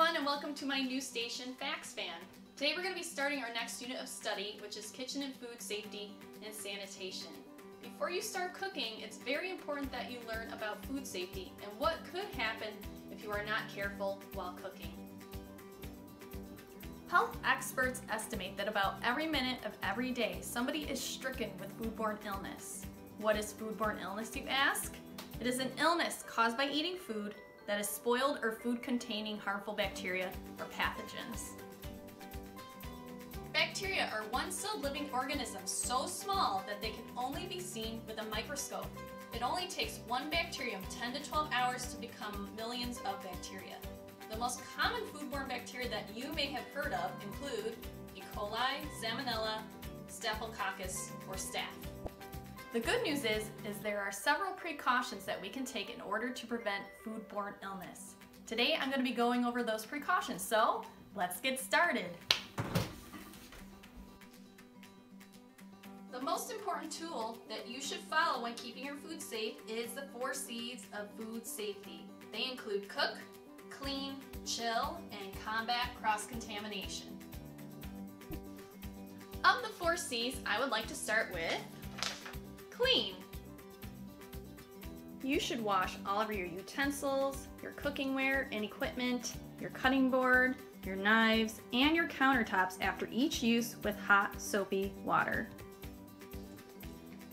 everyone, and welcome to my new station, Facts Fan. Today we're going to be starting our next unit of study, which is kitchen and food safety and sanitation. Before you start cooking, it's very important that you learn about food safety and what could happen if you are not careful while cooking. Health experts estimate that about every minute of every day, somebody is stricken with foodborne illness. What is foodborne illness, you ask? It is an illness caused by eating food that is spoiled or food containing harmful bacteria or pathogens. Bacteria are one-celled living organisms so small that they can only be seen with a microscope. It only takes one bacterium 10 to 12 hours to become millions of bacteria. The most common foodborne bacteria that you may have heard of include E. coli, Salmonella, Staphylococcus, or Staph. The good news is there are several precautions that we can take in order to prevent foodborne illness. Today I'm going to be going over those precautions, so let's get started. The most important tool that you should follow when keeping your food safe is the 4 C's of food safety. They include cook, clean, chill, and combat cross-contamination. Of the 4 C's, I would like to start with clean. You should wash all of your utensils, your cookingware and equipment, your cutting board, your knives, and your countertops after each use with hot, soapy water.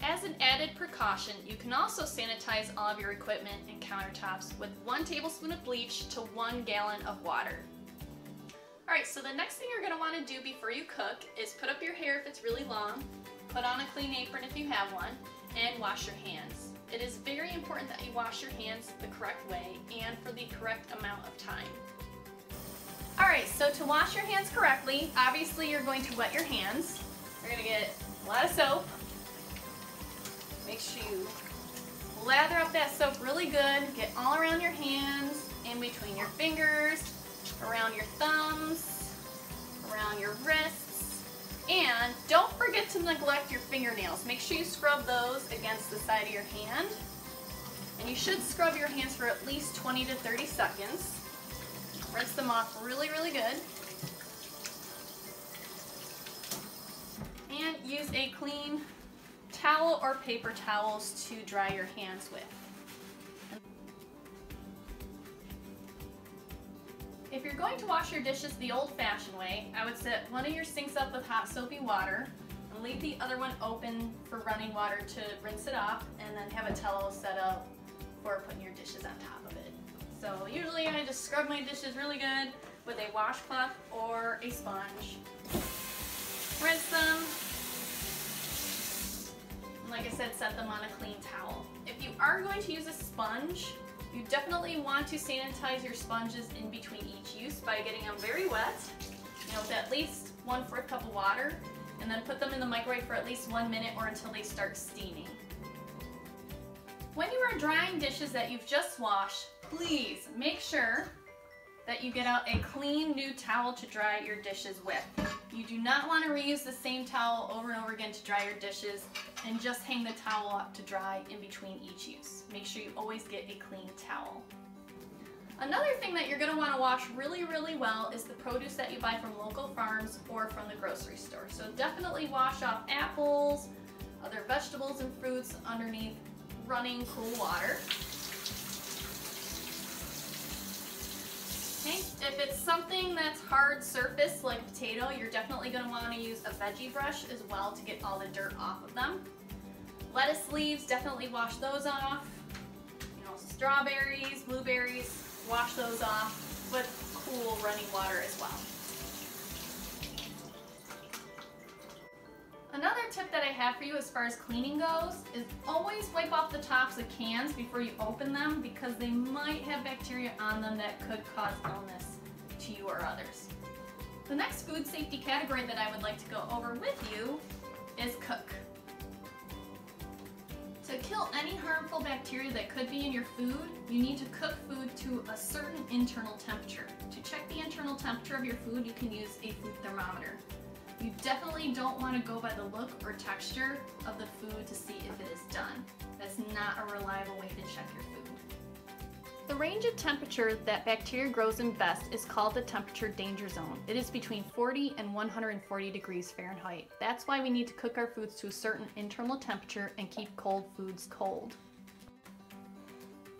As an added precaution, you can also sanitize all of your equipment and countertops with 1 tablespoon of bleach to 1 gallon of water. Alright, so the next thing you're going to want to do before you cook is put up your hair if it's really long, put on a clean apron if you have one, and wash your hands. It is very important that you wash your hands the correct way and for the correct amount of time. Alright, so to wash your hands correctly, obviously you're going to wet your hands. You're going to get a lot of soap. Make sure you lather up that soap really good. Get all around your hands, in between your fingers, around your thumbs, around your wrists. And don't forget to neglect your fingernails. Make sure you scrub those against the side of your hand. And you should scrub your hands for at least 20 to 30 seconds. Rinse them off really, really good. And use a clean towel or paper towels to dry your hands with. If you're going to wash your dishes the old-fashioned way, I would set one of your sinks up with hot soapy water and leave the other one open for running water to rinse it off, and then have a towel set up for putting your dishes on top of it. So usually I just scrub my dishes really good with a washcloth or a sponge. Rinse them. And like I said, set them on a clean towel. If you are going to use a sponge, you definitely want to sanitize your sponges in between each use by getting them very wet, with at least 1/4 cup of water, and then put them in the microwave for at least 1 minute or until they start steaming. When you are drying dishes that you've just washed, please make sure that you get out a clean new towel to dry your dishes with. You do not want to reuse the same towel over and over again to dry your dishes and just hang the towel up to dry in between each use. Make sure you always get a clean towel. Another thing that you're going to want to wash really, really well is the produce that you buy from local farms or from the grocery store. So definitely wash off apples, other vegetables and fruits underneath running cool water. Okay. If it's something that's hard surface like a potato, you're definitely going to want to use a veggie brush as well to get all the dirt off of them. Lettuce leaves, definitely wash those off. Strawberries, blueberries, wash those off with cool running water as well. Another tip that I have for you as far as cleaning goes is always wipe off the tops of cans before you open them, because they might have bacteria on them that could cause illness to you or others. The next food safety category that I would like to go over with you is cook. To kill any harmful bacteria that could be in your food, you need to cook food to a certain internal temperature. To check the internal temperature of your food, you can use a food thermometer. You definitely don't want to go by the look or texture of the food to see if it is done. That's not a reliable way to check your food. The range of temperature that bacteria grows in best is called the temperature danger zone. It is between 40 and 140 degrees Fahrenheit. That's why we need to cook our foods to a certain internal temperature and keep cold foods cold.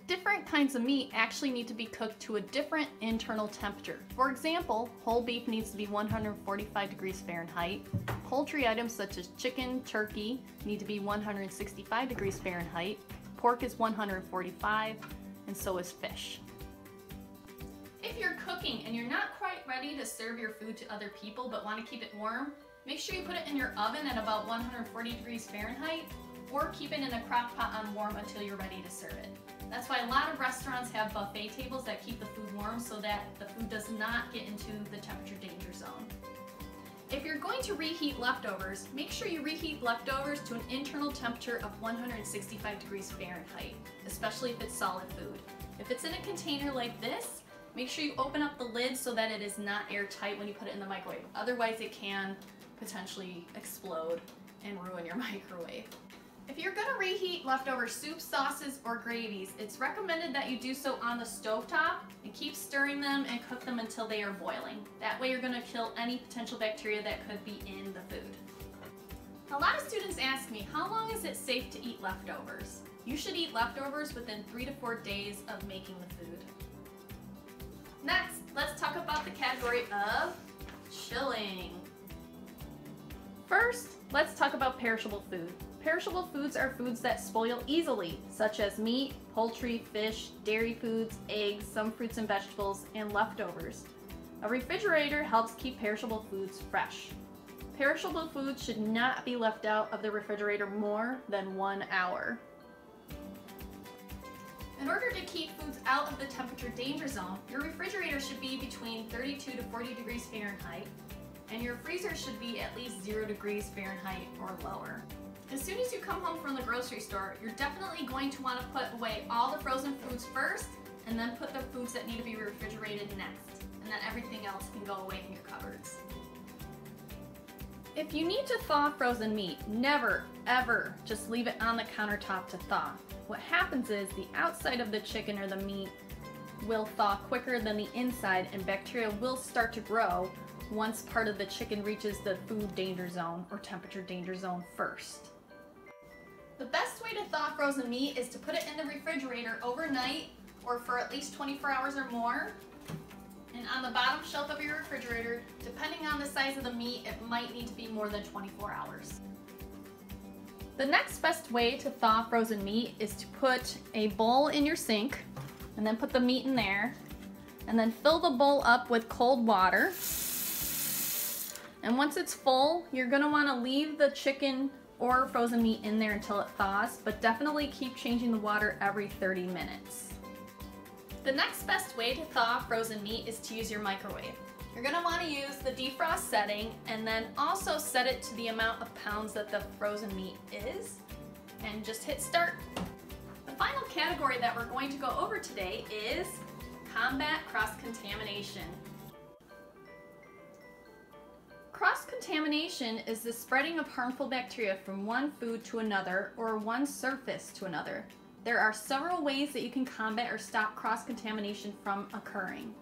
Different kinds of meat actually need to be cooked to a different internal temperature. For example, whole beef needs to be 145 degrees Fahrenheit. Poultry items such as chicken, turkey need to be 165 degrees Fahrenheit. Pork is 145, and so is fish. If you're cooking and you're not quite ready to serve your food to other people but want to keep it warm, make sure you put it in your oven at about 140 degrees Fahrenheit or keep it in a crock pot on warm until you're ready to serve it. That's why a lot of restaurants have buffet tables that keep the food warm so that the food does not get into the temperature danger zone. If you're going to reheat leftovers, make sure you reheat leftovers to an internal temperature of 165 degrees Fahrenheit, especially if it's solid food. If it's in a container like this, make sure you open up the lid so that it is not airtight when you put it in the microwave. Otherwise it can potentially explode and ruin your microwave. If you're going to reheat leftover soups, sauces, or gravies, it's recommended that you do so on the stovetop and keep stirring them and cook them until they are boiling. That way you're going to kill any potential bacteria that could be in the food. A lot of students ask me, how long is it safe to eat leftovers? You should eat leftovers within 3 to 4 days of making the food. Next, let's talk about the category of chilling. First, let's talk about perishable food. Perishable foods are foods that spoil easily, such as meat, poultry, fish, dairy foods, eggs, some fruits and vegetables, and leftovers. A refrigerator helps keep perishable foods fresh. Perishable foods should not be left out of the refrigerator more than 1 hour. In order to keep foods out of the temperature danger zone, your refrigerator should be between 32 to 40 degrees Fahrenheit, and your freezer should be at least 0 degrees Fahrenheit or lower. As soon as you come home from the grocery store, you're definitely going to want to put away all the frozen foods first, and then put the foods that need to be refrigerated next, and then everything else can go away in your cupboards. If you need to thaw frozen meat, never, ever just leave it on the countertop to thaw. What happens is the outside of the chicken or the meat will thaw quicker than the inside, and bacteria will start to grow once part of the chicken reaches the food danger zone or temperature danger zone first. The best way to thaw frozen meat is to put it in the refrigerator overnight or for at least 24 hours or more. And on the bottom shelf of your refrigerator, depending on the size of the meat, it might need to be more than 24 hours. The next best way to thaw frozen meat is to put a bowl in your sink and then put the meat in there and then fill the bowl up with cold water. And once it's full, you're going to want to leave the chicken or frozen meat in there until it thaws, but definitely keep changing the water every 30 minutes. The next best way to thaw frozen meat is to use your microwave. You're going to want to use the defrost setting and then also set it to the amount of pounds that the frozen meat is, and just hit start. The final category that we're going to go over today is combat cross-contamination. Cross-contamination is the spreading of harmful bacteria from one food to another or one surface to another. There are several ways that you can combat or stop cross-contamination from occurring.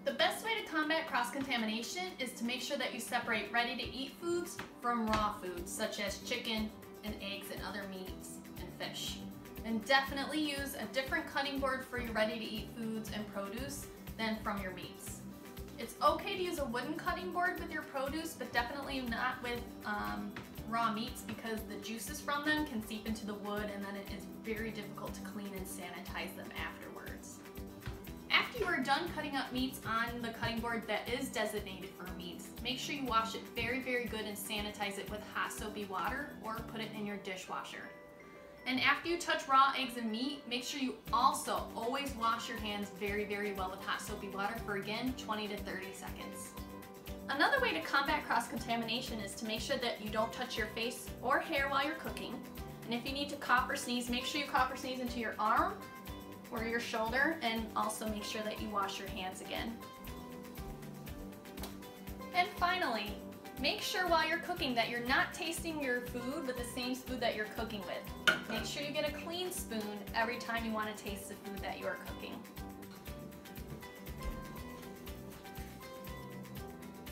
The best way to combat cross-contamination is to make sure that you separate ready-to-eat foods from raw foods, such as chicken and eggs and other meats and fish. And definitely use a different cutting board for your ready-to-eat foods and produce than from your meats. It's okay to use a wooden cutting board with your produce, but definitely not with raw meats because the juices from them can seep into the wood and then it is very difficult to clean and sanitize them afterwards. After you are done cutting up meats on the cutting board that is designated for meats, make sure you wash it very, very good and sanitize it with hot soapy water or put it in your dishwasher. And after you touch raw eggs and meat, make sure you also always wash your hands very, very well with hot soapy water for, again, 20 to 30 seconds. Another way to combat cross-contamination is to make sure that you don't touch your face or hair while you're cooking. And if you need to cough or sneeze, make sure you cough or sneeze into your arm or your shoulder, and also make sure that you wash your hands again. And finally, Make sure while you're cooking that you're not tasting your food with the same spoon that you're cooking with. Make sure you get a clean spoon every time you want to taste the food that you are cooking.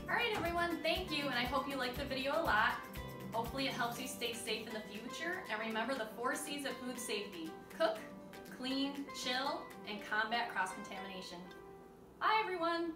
Alright everyone, thank you, and I hope you liked the video a lot. Hopefully it helps you stay safe in the future, and remember the 4 C's of food safety: cook, clean, chill, and combat cross-contamination. Bye everyone!